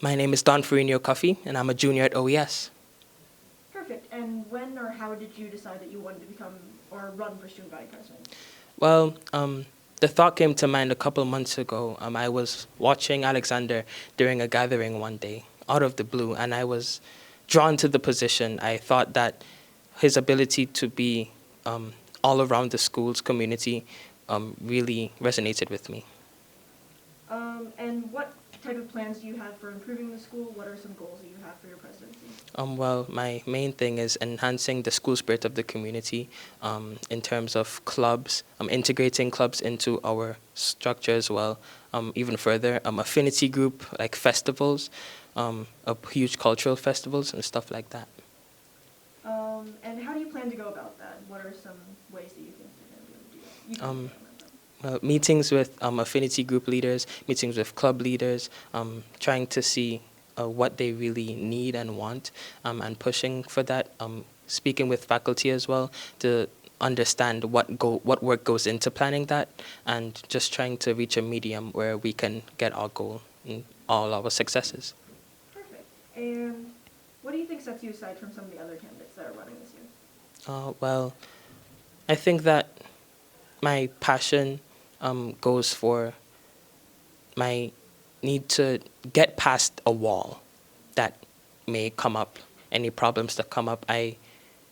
My name is Don-Pharinho Cuffy, and I'm a junior at OES. Perfect. And when or how did you decide that you wanted to become or run for student body president? Well, the thought came to mind a couple months ago. I was watching Alexander during a gathering one day, out of the blue, and I was drawn to the position. I thought that his ability to be all around the school's community really resonated with me. And what type of plans do you have for improving the school? What are some goals that you have for your presidency? Well, my main thing is enhancing the school spirit of the community in terms of clubs, integrating clubs into our structure as well. Even further, affinity group like festivals, huge cultural festivals and stuff like that. And how do you plan to go about that? What are some ways that you think you're going to be able to do that? You can comment on that. Meetings with affinity group leaders, meetings with club leaders, trying to see what they really need and want, and pushing for that. Speaking with faculty as well to understand what work goes into planning that, and just trying to reach a medium where we can get our goal and all our successes. Perfect. And what do you think sets you aside from some of the other candidates that are running this year? Well, I think that my passion goes for my need to get past a wall that may come up, any problems that come up. I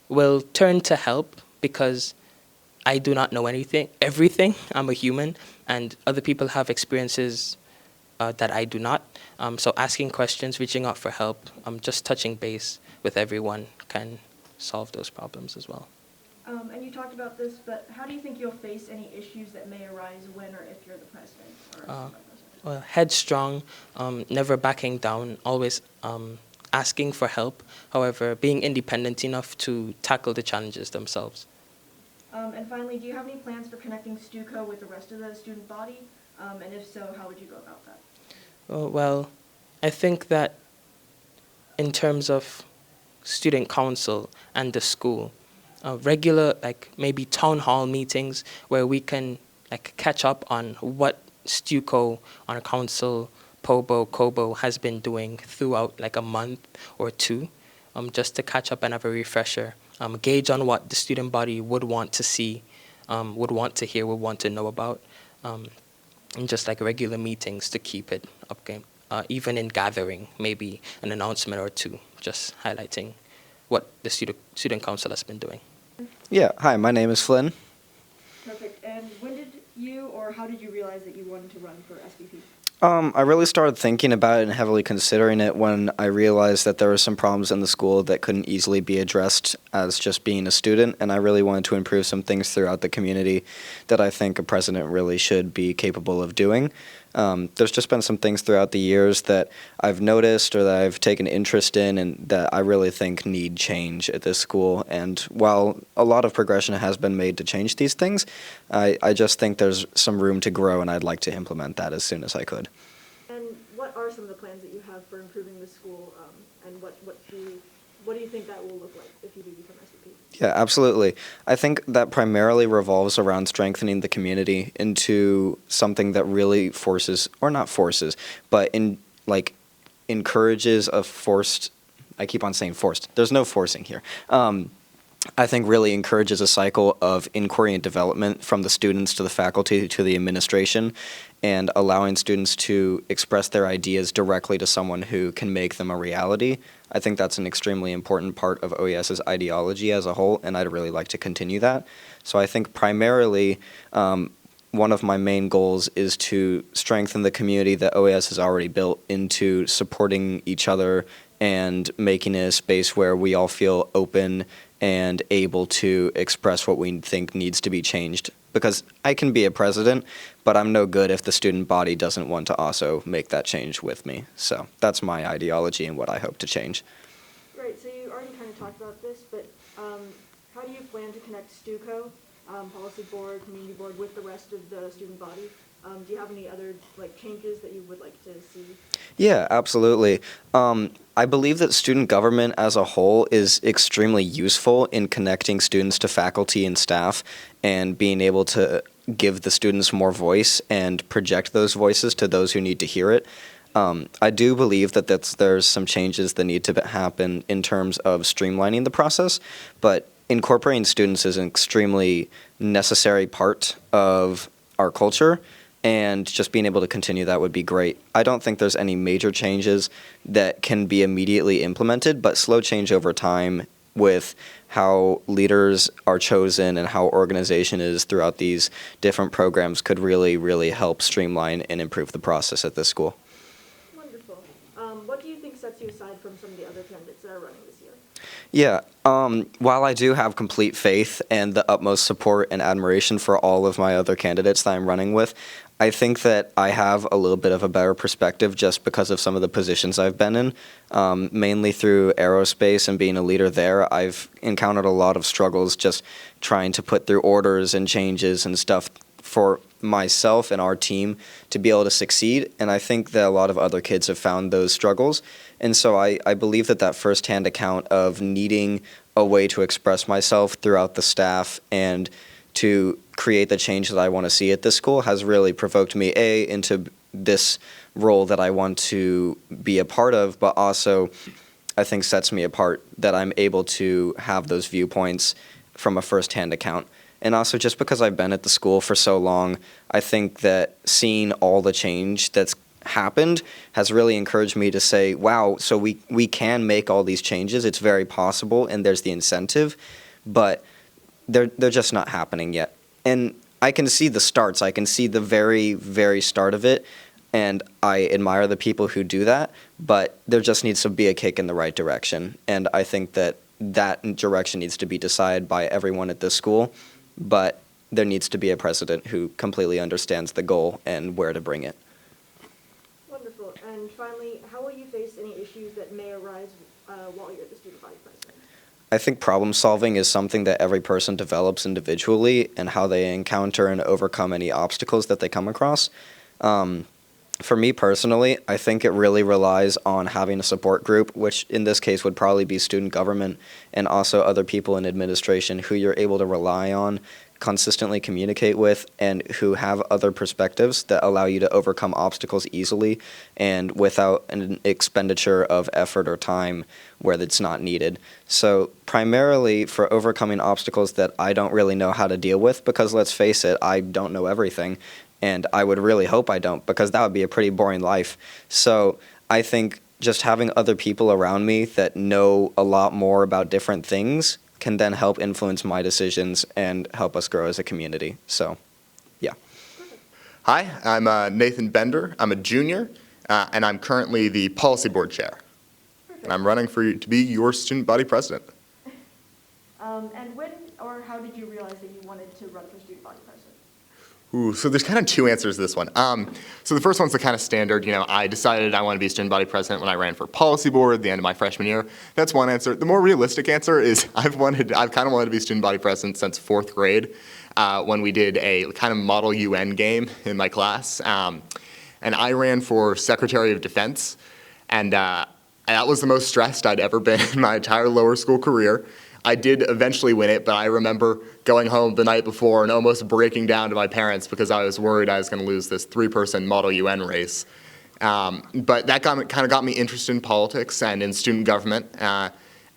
will turn to help because I do not know everything. I'm a human, and other people have experiences that I do not. So asking questions, reaching out for help, just touching base with everyone can solve those problems as well. And you talked about this, but how do you think you'll face any issues that may arise when or if you're the president or vice president? Well, headstrong, never backing down, always asking for help. However, being independent enough to tackle the challenges themselves. And finally, do you have any plans for connecting StuCo with the rest of the student body? And if so, how would you go about that? Well, I think that in terms of student council and the school, regular maybe town hall meetings where we can catch up on what StuCo, our council, POBO, COBO has been doing throughout a month or two, just to catch up and have a refresher, gauge on what the student body would want to see, would want to hear, would want to know about, and just regular meetings to keep it up, even in gathering, maybe an announcement or two, just highlighting what the student council has been doing. Yeah, hi, my name is Flynn. Perfect. And when did you or how did you realize that you wanted to run for SBP? I really started thinking about it and heavily considering it when I realized that there were some problems in the school that couldn't easily be addressed as just being a student, and I really wanted to improve some things throughout the community that I think a president really should be capable of doing. There's just been some things throughout the years that I've noticed or that I've taken interest in and that I really think need change at this school. And while a lot of progression has been made to change these things, I just think there's some room to grow, and I'd like to implement that as soon as I could. And what are some of the plans that you have for improving the school, and what do you think that will look like if you do become SVP? Yeah, absolutely. I think that primarily revolves around strengthening the community into something that really forces, or not forces, but encourages a forced, I keep on saying forced, there's no forcing here. I think really encourages a cycle of inquiry and development from the students to the faculty to the administration, and allowing students to express their ideas directly to someone who can make them a reality. I think that's an extremely important part of OES's ideology as a whole, and I'd really like to continue that. So I think primarily one of my main goals is to strengthen the community that OES has already built into supporting each other and making it a space where we all feel open and able to express what we think needs to be changed. Because I can be a president, but I'm no good if the student body doesn't want to also make that change with me. So that's my ideology and what I hope to change. Right, so you already kind of talked about this, but how do you plan to connect StuCo, policy board, community board, with the rest of the student body? Do you have any other changes that you would like to see? Yeah, absolutely. I believe that student government as a whole is extremely useful in connecting students to faculty and staff and being able to give the students more voice and project those voices to those who need to hear it. I do believe that there's some changes that need to happen in terms of streamlining the process, but incorporating students is an extremely necessary part of our culture, and just being able to continue that would be great. I don't think there's any major changes that can be immediately implemented, but slow change over time with how leaders are chosen and how organization is throughout these different programs could really, really help streamline and improve the process at this school. Wonderful. What do you think sets you aside from some of the other candidates that are running this year? Yeah, while I do have complete faith and the utmost support and admiration for all of my other candidates that I'm running with, I think that I have a little bit of a better perspective just because of some of the positions I've been in. Mainly through aerospace and being a leader there, I've encountered a lot of struggles just trying to put through orders and changes and stuff for myself and our team to be able to succeed. And I think that a lot of other kids have found those struggles. And so I believe that firsthand account of needing a way to express myself throughout the staff and to create the change that I want to see at this school has really provoked me, into this role that I want to be a part of, but also I think sets me apart that I'm able to have those viewpoints from a firsthand account. And also just because I've been at the school for so long, I think that seeing all the change that's happened has really encouraged me to say, wow, so we can make all these changes. It's very possible, and there's the incentive, but they're just not happening yet. And I can see the starts. I can see the very, very start of it, and I admire the people who do that, but there just needs to be a kick in the right direction. And I think that direction needs to be decided by everyone at this school, but there needs to be a president who completely understands the goal and where to bring it. Wonderful. And finally, how will you face any issues that may arise while you're the student body president? I think problem solving is something that every person develops individually, and how they encounter and overcome any obstacles that they come across. For me personally, I think it really relies on having a support group, which in this case would probably be student government and also other people in administration who you're able to rely on, consistently communicate with, and who have other perspectives that allow you to overcome obstacles easily and without an expenditure of effort or time where it's not needed. So primarily for overcoming obstacles that I don't really know how to deal with, because let's face it, I don't know everything, and I would really hope I don't, because that would be a pretty boring life. So I think just having other people around me that know a lot more about different things can then help influence my decisions and help us grow as a community. So, yeah. Hi, I'm Nathan Bender. I'm a junior, and I'm currently the policy board chair. And I'm running to be your student body president. And when or how did you realize that you wanted to run for student body president? Ooh, so there's kind of two answers to this one. So the first one's the kind of standard, I decided I want to be student body president when I ran for policy board at the end of my freshman year. That's one answer. The more realistic answer is I've kind of wanted to be student body president since 4th grade, when we did a kind of model UN game in my class. And I ran for Secretary of Defense, and that was the most stressed I'd ever been in my entire lower school career. I did eventually win it, but I remember going home the night before and almost breaking down to my parents because I was worried I was going to lose this 3-person Model UN race. But that kind of got me interested in politics and in student government.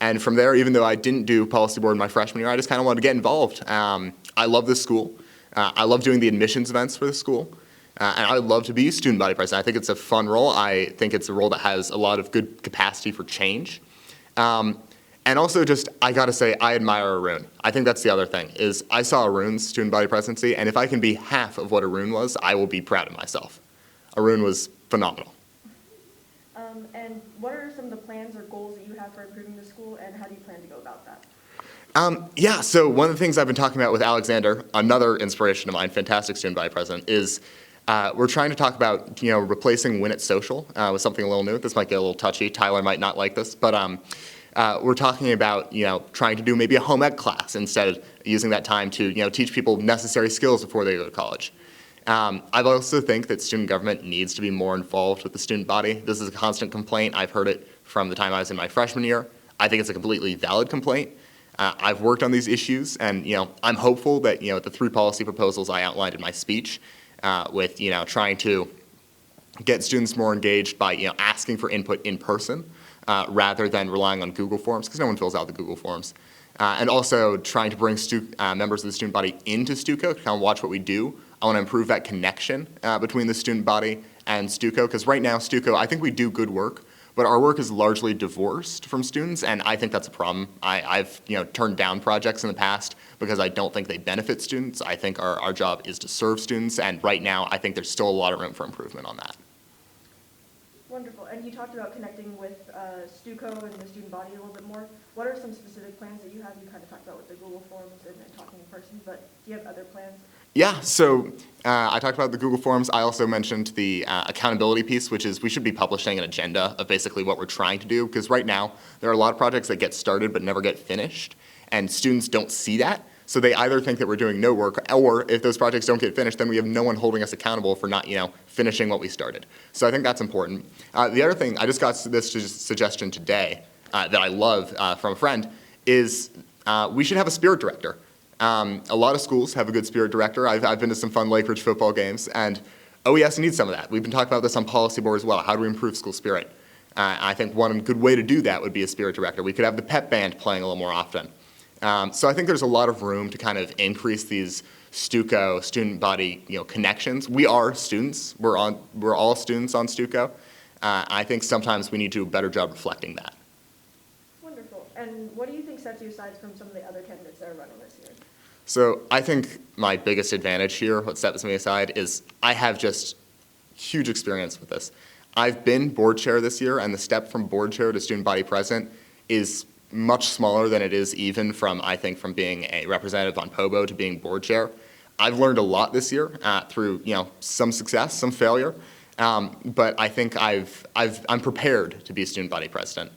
And from there, even though I didn't do policy board in my freshman year, I just kind of wanted to get involved. I love this school. I love doing the admissions events for the school. And I would love to be student body president. I think it's a fun role. I think it's a role that has a lot of good capacity for change. And also I gotta say, I admire Arun. I think that's the other thing, is I saw Arun's student body presidency, and if I can be half of what Arun was, I will be proud of myself. Arun was phenomenal. And what are some of the plans or goals that you have for improving the school, and how do you plan to go about that? Yeah, so one of the things I've been talking about with Alexander, another inspiration of mine, fantastic student body president, is we're trying to talk about, replacing Win at Social with something a little new. This might get a little touchy. Tyler might not like this, but we're talking about, trying to do maybe a home ec class instead of using that time to, teach people necessary skills before they go to college. I also think that student government needs to be more involved with the student body. This is a constant complaint. I've heard it from the time I was in my freshman year. I think it's a completely valid complaint. I've worked on these issues, and, I'm hopeful that, the 3 policy proposals I outlined in my speech with, trying to get students more engaged by asking for input in person rather than relying on Google Forms, because no one fills out the Google Forms. And also trying to bring members of the student body into Stuco to kind of watch what we do. I want to improve that connection between the student body and Stuco, because right now Stuco, I think we do good work, but our work is largely divorced from students, and I think that's a problem. I've turned down projects in the past because I don't think they benefit students. I think our job is to serve students, and right now I think there's still a lot of room for improvement on that. Wonderful. And you talked about connecting with Stuco and the student body a little bit more. What are some specific plans that you have? You kind of talked about with the Google Forms and talking in person, but do you have other plans? Yeah, so I talked about the Google Forms. I also mentioned the accountability piece, which is we should be publishing an agenda of basically what we're trying to do, because right now there are a lot of projects that get started but never get finished, and students don't see that. So they either think that we're doing no work, or if those projects don't get finished, then we have no one holding us accountable for not, finishing what we started. So I think that's important. The other thing, I just got this suggestion today that I love from a friend, is we should have a spirit director. A lot of schools have a good spirit director. I've been to some fun Lake Ridge football games, and OES needs some of that. We've been talking about this on policy board as well. How do we improve school spirit? I think one good way to do that would be a spirit director. We could have the pep band playing a little more often. So I think there's a lot of room to kind of increase these Stuco student body connections. We are students. We're all students on Stuco. I think sometimes we need to do a better job reflecting that. Wonderful. And what do you think sets you aside from some of the other candidates that are running this year? So I think my biggest advantage here, what sets me aside, is I have just huge experience with this. I've been board chair this year, and the step from board chair to student body president is much smaller than it is even from, I think, from being a representative on POBO to being board chair. I've learned a lot this year through some success, some failure, but I think I'm prepared to be student body president.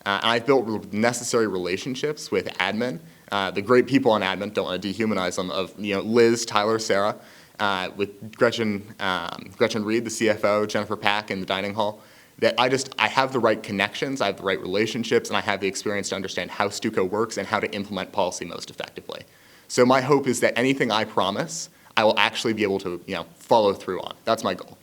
And I've built necessary relationships with admin, the great people on admin, don't want to dehumanize them, of Liz, Tyler, Sarah, with Gretchen Reed, the CFO, Jennifer Pack in the dining hall, that I have the right connections, I have the right relationships, and I have the experience to understand how Stuco works and how to implement policy most effectively. So my hope is that anything I promise, I will actually be able to follow through on. That's my goal.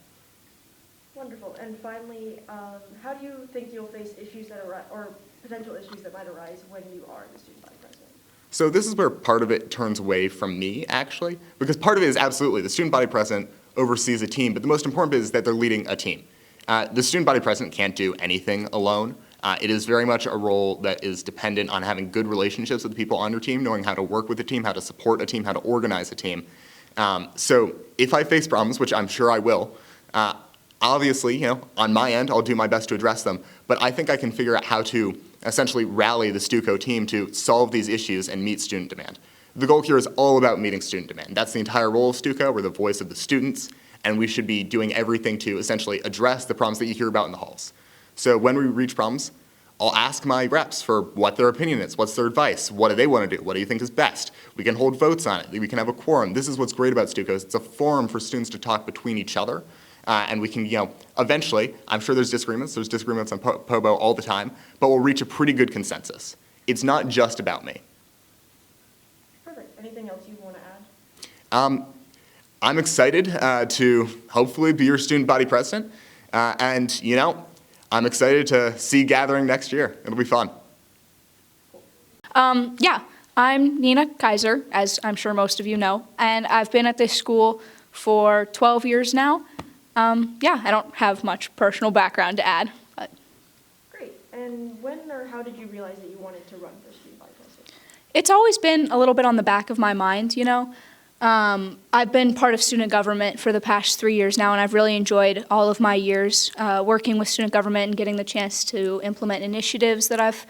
Wonderful. And finally, how do you think you'll face issues that arise, or potential issues that might arise when you are the student body president? So this is where part of it turns away from me, actually, because part of it is absolutely the student body president oversees a team, but the most important bit is that they're leading a team. The student body president can't do anything alone. It is very much a role that is dependent on having good relationships with the people on your team, knowing how to work with a team, how to support a team, how to organize a team. So if I face problems, which I'm sure I will, obviously, on my end, I'll do my best to address them. But I think I can figure out how to essentially rally the Stuco team to solve these issues and meet student demand. The goal here is all about meeting student demand. That's the entire role of Stuco. We're the voice of the students, and we should be doing everything to essentially address the problems that you hear about in the halls. So when we reach problems, I'll ask my reps for what their opinion is, what's their advice, what do they want to do, what do you think is best? We can hold votes on it, we can have a quorum. This is what's great about Stuco, it's a forum for students to talk between each other, and we can, eventually, I'm sure there's disagreements on POBO all the time, but we'll reach a pretty good consensus. It's not just about me. Perfect. Anything else you want to add? I'm excited to hopefully be your student body president, and I'm excited to see Gathering next year. It'll be fun. Yeah, I'm Nina Kaiser, as I'm sure most of you know, and I've been at this school for 12 years now. Yeah, I don't have much personal background to add. But. Great. And when or how did you realize that you wanted to run for student body president? It's always been a little bit on the back of my mind, I've been part of student government for the past 3 years now, and I've really enjoyed all of my years working with student government and getting the chance to implement initiatives that I've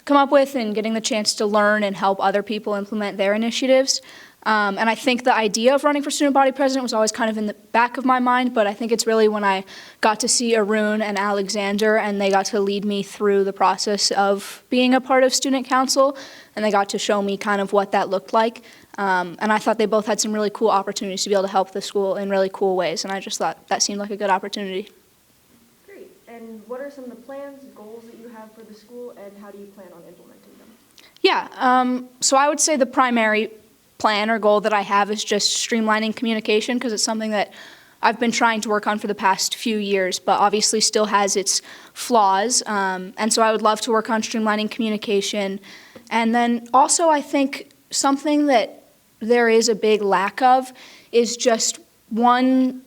come up with and getting the chance to learn and help other people implement their initiatives. And I think the idea of running for student body president was always kind of in the back of my mind, but I think it's really when I got to see Arun and Alexander, and they got to lead me through the process of being a part of student council, and they got to show me kind of what that looked like. And I thought they both had some really cool opportunities to be able to help the school in really cool ways, and I just thought that seemed like a good opportunity. Great. And what are some of the plans, goals that you have for the school, and how do you plan on implementing them? Yeah, so I would say the primary plan or goal that I have is just streamlining communication, because it's something that I've been trying to work on for the past few years, but obviously still has its flaws. And so I would love to work on streamlining communication. And then also I think something that there is a big lack of is just one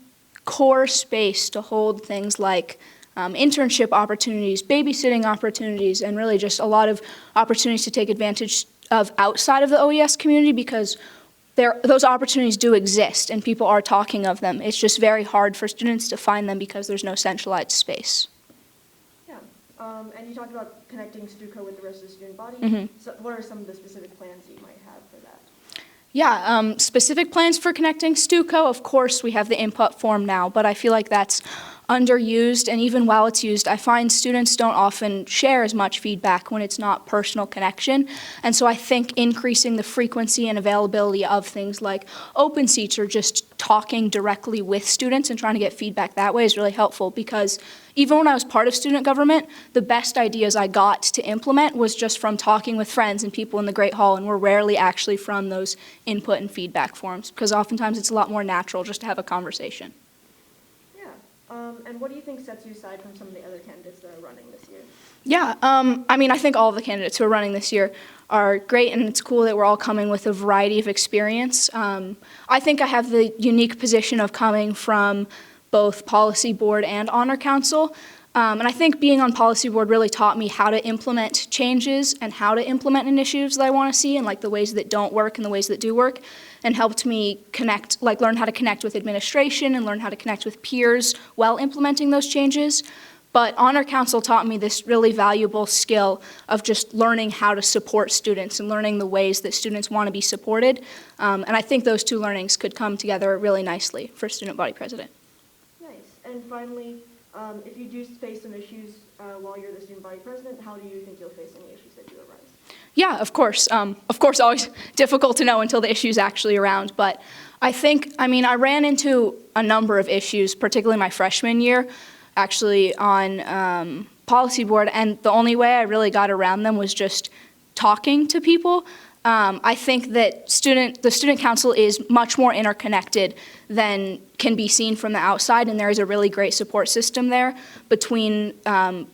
core space to hold things like internship opportunities, babysitting opportunities, and really just a lot of opportunities to take advantage of outside of the OES community, because those opportunities do exist and people are talking of them. It's just very hard for students to find them because there's no centralized space. Yeah, and you talked about connecting STUCO with the rest of the student body. So what are some of the specific plans you might have for that? Yeah, specific plans for connecting STUCO, of course we have the input form now, but I feel like that's underused, and even while it's used, I find students don't often share as much feedback when it's not personal connection. And so I think increasing the frequency and availability of things like open seats or just talking directly with students and trying to get feedback that way is really helpful, because even when I was part of student government, the best ideas I got to implement was just from talking with friends and people in the Great Hall, and were rarely actually from those input and feedback forums, because oftentimes it's a lot more natural just to have a conversation. And what do you think sets you aside from some of the other candidates that are running this year? Yeah, I mean, I think all of the candidates who are running this year are great, and it's cool that we're all coming with a variety of experience. I think I have the unique position of coming from both policy board and honor council. And I think being on policy board really taught me how to implement changes and how to implement initiatives that I want to see, and like the ways that don't work and the ways that do work, and helped me connect, like learn how to connect with administration and learn how to connect with peers while implementing those changes. But honor council taught me this really valuable skill of just learning how to support students and learning the ways that students want to be supported. And I think those two learnings could come together really nicely for student body president. Nice. And finally, if you do face some issues while you're the student body president, how do you think you'll face any issues that do arise? Yeah, of course. Always difficult to know until the issue's actually around. But I ran into a number of issues, particularly my freshman year, actually on policy board, and the only way I really got around them was just talking to people. I think that the student council is much more interconnected than can be seen from the outside, and there is a really great support system there between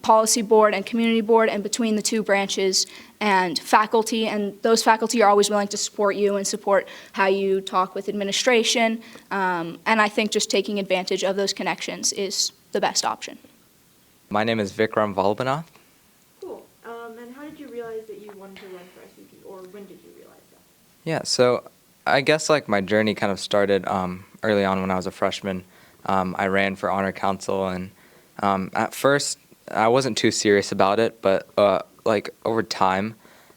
policy board and community board, and between the two branches and faculty, and those faculty are always willing to support you and support how you talk with administration, and I think just taking advantage of those connections is the best option. My name is Vikram Vallabhanath. Cool. And how did you realize that you wanted to run for SBP, or when did you realize that? Yeah, so I guess like my journey kind of started early on when I was a freshman. I ran for honor council, and at first I wasn't too serious about it, but like over time,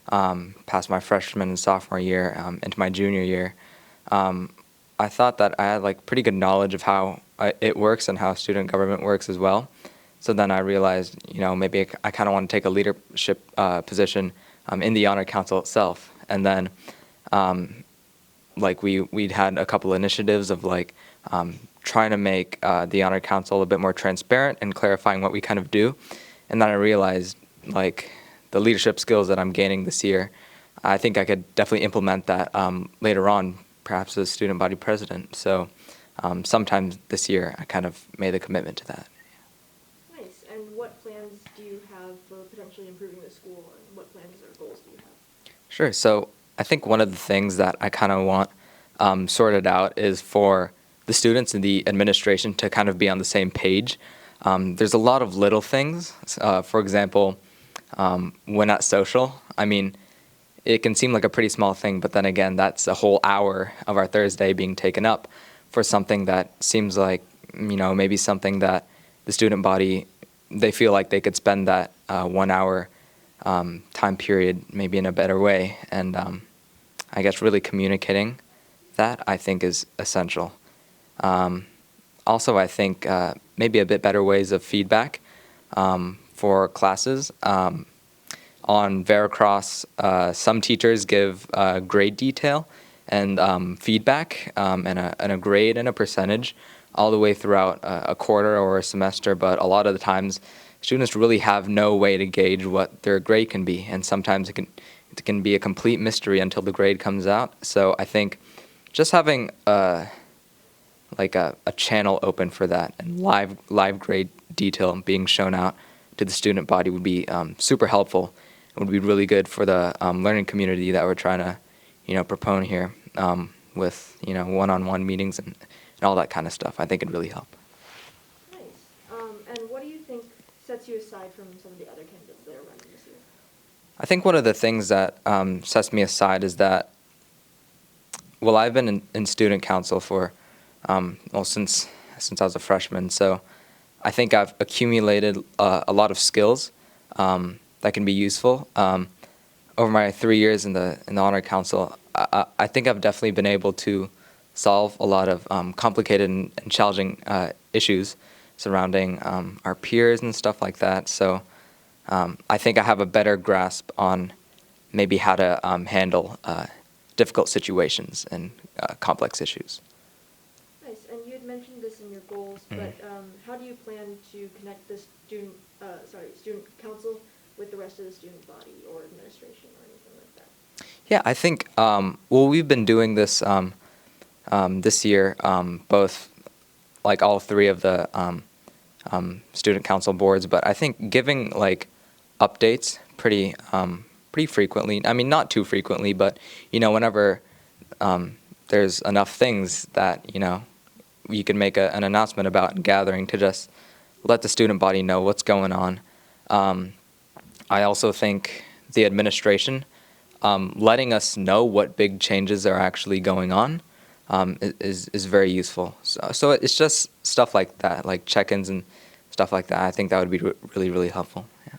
past my freshman and sophomore year into my junior year, I thought that I had like pretty good knowledge of how it works and how student government works as well. So then I realized, maybe I kind of want to take a leadership position in the honor council itself. And then we'd had a couple initiatives of trying to make the honor council a bit more transparent and clarifying what we kind of do. And then I realized the leadership skills that I'm gaining this year, I think I could definitely implement that later on, perhaps as student body president. So sometime this year, I kind of made the commitment to that. Nice. And what plans do you have for potentially improving the school, and what plans or goals do you have? Sure. So I think one of the things that I kind of want sorted out is for the students and the administration to kind of be on the same page. There's a lot of little things. For example, when at social, I mean, it can seem like a pretty small thing, but then again, that's a whole hour of our Thursday being taken up for something that seems like, maybe something that the student body, they feel like they could spend that 1 hour time period maybe in a better way. And I guess really communicating that, I think, is essential. Also, I think maybe a bit better ways of feedback for classes. On Veracross, some teachers give grade detail and feedback and a grade and a percentage all the way throughout a quarter or a semester, but a lot of the times students really have no way to gauge what their grade can be, and sometimes it can be a complete mystery until the grade comes out. So I think just having like a channel open for that, and live grade detail being shown out to the student body would be super helpful. It would be really good for the learning community that we're trying to, propone here with, one-on-one meetings and all that kind of stuff. I think it'd really help. Nice. And what do you think sets you aside from some of the other candidates that are running this year? I think one of the things that sets me aside is that, well, I've been in student council for, since I was a freshman, so I think I've accumulated a lot of skills that can be useful. Over my 3 years in the honor council, I think I've definitely been able to solve a lot of complicated and challenging issues surrounding our peers and stuff like that. So I think I have a better grasp on maybe how to handle difficult situations and complex issues. Nice. And you had mentioned this in your goals, but how do you plan to connect the student council with the rest of the student body or administration or anything like that? Yeah, I think, we've been doing this this year, both like all three of the student council boards, but I think giving like updates pretty frequently. I mean, not too frequently, but whenever there's enough things that you can make an announcement about and gathering to just let the student body know what's going on. I also think the administration letting us know what big changes are actually going on is very useful. So it's just stuff like that, like check-ins and stuff like that. I think that would be really, really helpful. Yeah.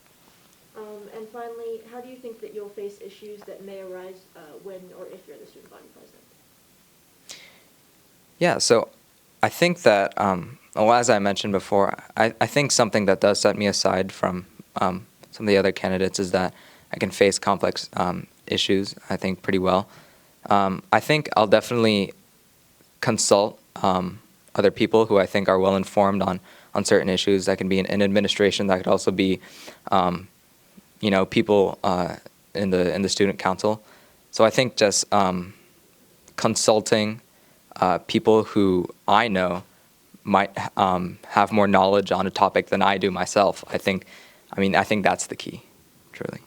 And finally, how do you think that you'll face issues that may arise when or if you're the student body president? Yeah, so I think that, as I mentioned before, I think something that does set me aside from some of the other candidates is that I can face complex issues, I think, pretty well. I think I'll definitely consult other people who I think are well informed on certain issues. That can be in administration. That could also be, people in the student council. So I think just consulting people who I know might have more knowledge on a topic than I do myself. I think that's the key, truly.